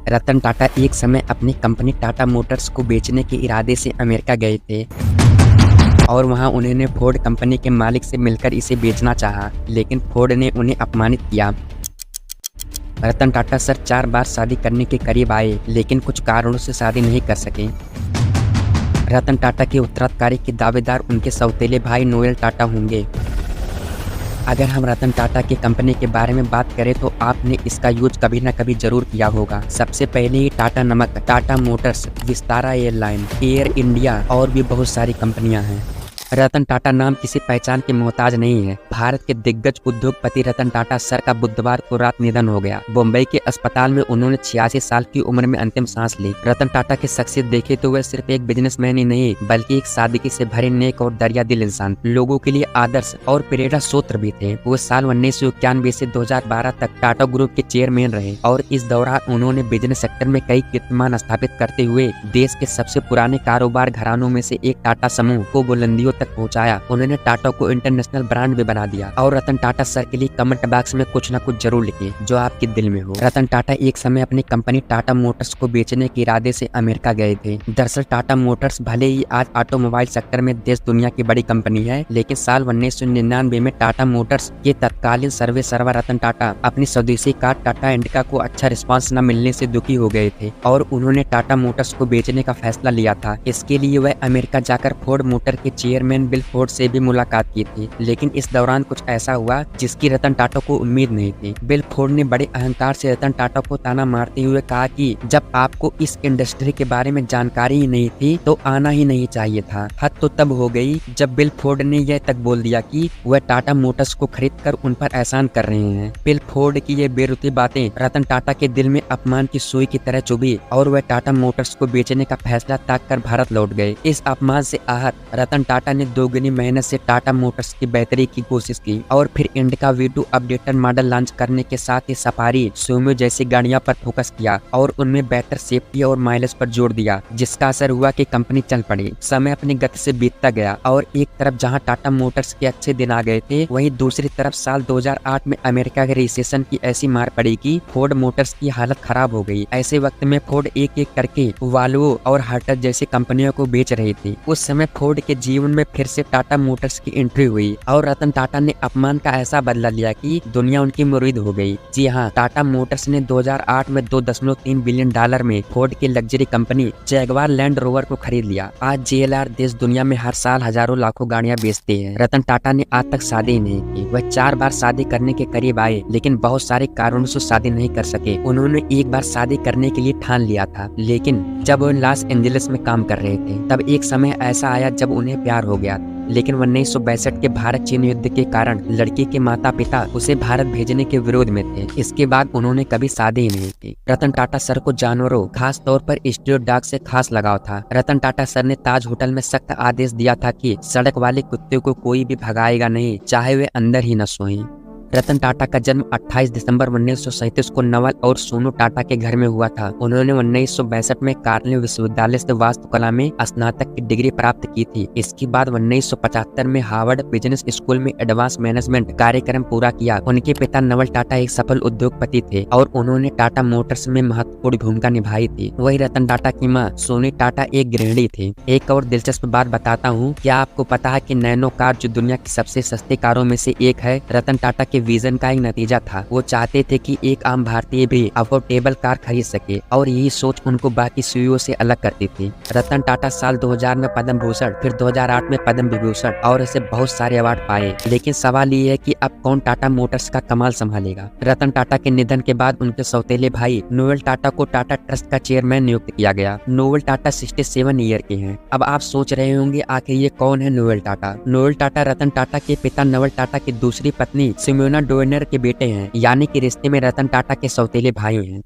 रतन टाटा एक समय अपनी कंपनी टाटा मोटर्स को बेचने के इरादे से अमेरिका गए थे और वहां उन्होंने फोर्ड कंपनी के मालिक से मिलकर इसे बेचना चाहा, लेकिन फोर्ड ने उन्हें अपमानित किया। रतन टाटा सर 4 बार शादी करने के करीब आए, लेकिन कुछ कारणों से शादी नहीं कर सके। रतन टाटा के उत्तराधिकारी के दावेदार उनके सौतेले भाई नोएल टाटा होंगे। अगर हम रतन टाटा की कंपनी के बारे में बात करें तो आपने इसका यूज कभी ना कभी जरूर किया होगा। सबसे पहले ही टाटा नमक, Tata Motors, Vistara airline, air India और भी बहुत सारी कंपनियां हैं। रतन टाटा नाम किसी पहचान के मोहताज नहीं है। भारत के दिग्गज उद्योगपति रतन टाटा सर का बुधवार को रात निधन हो गया। मुंबई के अस्पताल में उन्होंने 86 साल की उम्र में अंतिम सांस ली। रतन टाटा की शख्सियत देखे तो वह सिर्फ एक बिजनेसमैन ही नहीं, बल्कि एक सादगी से भरे नेक और दरिया दिल इंसान, लोगों के लिए आदर्श और प्रेरणा स्रोत भी थे। वो साल 1991 से 2012 तक टाटा ग्रुप के चेयरमैन रहे और इस दौरान उन्होंने बिजनेस सेक्टर में कई कीर्तिमान स्थापित करते हुए देश के सबसे पुराने कारोबार घरानों में से एक टाटा समूह को बुलंदियों तक पहुंचाया। उन्होंने टाटा को इंटरनेशनल ब्रांड भी बना दिया। और रतन टाटा सर के लिए कमेंट बॉक्स में कुछ न कुछ जरूर लिखिए जो आपके दिल में हो। रतन टाटा एक समय अपनी कंपनी टाटा मोटर्स को बेचने के इरादे से अमेरिका गए थे। दरअसल टाटा मोटर्स भले ही आज ऑटोमोबाइल सेक्टर में देश दुनिया की बड़ी कंपनी है, लेकिन साल 1999 में टाटा मोटर्स के तत्कालीन सर्वे सर्वा रतन टाटा अपनी स्वदेशी कार टाटा इंडिका को अच्छा रिस्पांस न मिलने से दुखी हो गए थे और उन्होंने टाटा मोटर्स को बेचने का फैसला लिया था। इसके लिए वह अमेरिका जाकर फोर्ड मोटर के चेयरमैन बिल फोर्ड से भी मुलाकात की थी, लेकिन इस दौरान कुछ ऐसा हुआ जिसकी रतन टाटा को उम्मीद नहीं थी। बिल फोर्ड ने बड़े अहंकार से रतन टाटा को ताना मारते हुए कहा कि जब आपको इस इंडस्ट्री के बारे में जानकारी ही नहीं थी तो आना ही नहीं चाहिए था। हद तो तब हो गई जब बिल फोर्ड ने यह तक बोल दिया कि वह टाटा मोटर्स को खरीद कर उन पर एहसान कर रहे हैं। बिल फोर्ड की ये बेरुती बातें रतन टाटा के दिल में अपमान की सुई की तरह चुभी और वह टाटा मोटर्स को बेचने का फैसला त्याग कर भारत लौट गए। इस अपमान से आहत रतन टाटा ने दोगुनी मेहनत से टाटा मोटर्स की बेहतरी की कोशिश की और फिर indica V2 updated model launch करने के साथ ही सफारी, सुमो जैसी गाड़ियों पर फोकस किया और उनमें बेहतर सेफ्टी और माइलेज पर जोर दिया, जिसका असर हुआ कि कंपनी चल पड़ी। समय अपनी गति से बीतता गया और एक तरफ जहां टाटा मोटर्स के अच्छे दिन आ गए थे, वहीं दूसरी तरफ साल 2008 में अमेरिका के रिसेशन की ऐसी मार पड़ी कि फोर्ड मोटर्स की हालत खराब हो गई। ऐसे वक्त में फोर्ड एक एक करके वॉल्वो और हर्टर जैसी कंपनियों को बेच रही थी। उस समय फोर्ड के जीवन में फिर से टाटा मोटर्स की एंट्री हुई और रतन टाटा ने अपमान का ऐसा बदला लिया कि दुनिया उनकी मुरीद हो गई। जी हाँ, टाटा मोटर्स ने 2008 में $2.3 बिलियन में फोर्ड की luxury company Jaguar land rover को खरीद लिया। आज JLR देश दुनिया में हर साल हजारों लाखों गाड़ियां बेचते हैं। रतन टाटा ने आज तक शादी ही नहीं की। वह 4 बार शादी करने के करीब आए, लेकिन बहुत सारे कारणों से शादी नहीं कर सके। उन्होंने एक बार शादी करने के लिए ठान लिया था, लेकिन जब वो लॉस एंजलिस में काम कर रहे थे तब एक समय ऐसा आया जब उन्हें प्यार हो गया। लेकिन 1962 के भारत चीन युद्ध के कारण लड़की के माता पिता उसे भारत भेजने के विरोध में थे। इसके बाद उन्होंने कभी शादी ही नहीं की। रतन टाटा सर को जानवरों, खास तौर पर स्ट्रीट डॉग से खास लगाव था। रतन टाटा सर ने ताज होटल में सख्त आदेश दिया था कि सड़क वाले कुत्ते को कोई भी भगाएगा नहीं, चाहे वे अंदर ही न सोएं। रतन टाटा का जन्म 28 दिसंबर 1937 को नवल और सोनू टाटा के घर में हुआ था। उन्होंने 1962 में कार्नेल विश्वविद्यालय से वास्तुकला में स्नातक की डिग्री प्राप्त की थी। इसके बाद 1975 में हार्वर्ड बिजनेस स्कूल में एडवांस मैनेजमेंट कार्यक्रम पूरा किया। उनके पिता नवल टाटा एक सफल उद्योगपति थे और उन्होंने टाटा मोटर्स में महत्वपूर्ण भूमिका निभाई थी। वही रतन टाटा की माँ सोनी टाटा एक गृहिणी थी। एक और दिलचस्प बात बताता हूँ, क्या आपको पता है कि नैनो कार जो दुनिया की सबसे सस्ती कारों में से एक है, रतन टाटा के विजन का एक नतीजा था। वो चाहते थे कि एक आम भारतीय भी अफोर्डेबल कार खरीद सके और यही सोच उनको बाकी सीईओ से अलग करती थी। रतन टाटा साल 2000 में पद्म भूषण, फिर 2008 में पद्म विभूषण और ऐसे बहुत सारे अवार्ड पाए। लेकिन सवाल ये है कि अब कौन टाटा मोटर्स का कमाल संभालेगा। रतन टाटा के निधन के बाद उनके सौतेले भाई नोएल टाटा को टाटा ट्रस्ट का चेयरमैन नियुक्त किया गया। नोएल टाटा 67 ईयर के हैं। अब आप सोच रहे होंगे आखिर ये कौन है नोएल टाटा। नोएल टाटा रतन टाटा के पिता नवल टाटा की दूसरी पत्नी सिमोना डोयनर के बेटे हैं, यानी कि रिश्ते में रतन टाटा के सौतेले भाई हैं।